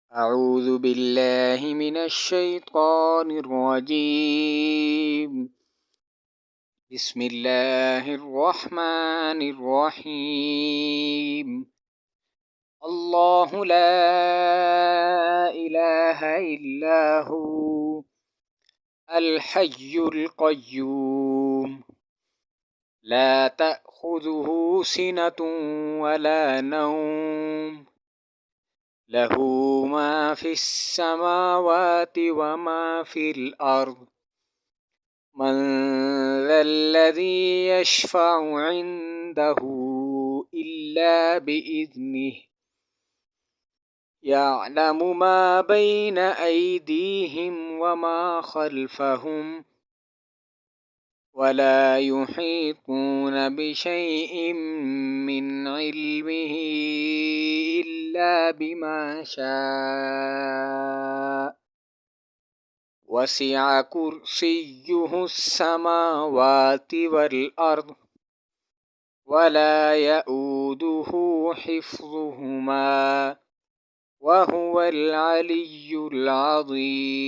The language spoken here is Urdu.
أعوذ بالله من الشيطان الرجيم. بسم الله الرحمن الرحيم. الله لا إله إلا هو الحي القيوم لا تأخذه سنة ولا نوم له ما في السماوات وما في الأرض من ذا الذي يشفع عنده إلا بإذنه يعلم ما بين أيديهم وما خلفهم ولا يحيطون بشيء من علمه إلا بما شاء وسع كرسيه السماوات والأرض ولا يئوده حفظهما وهو العلي العظيم.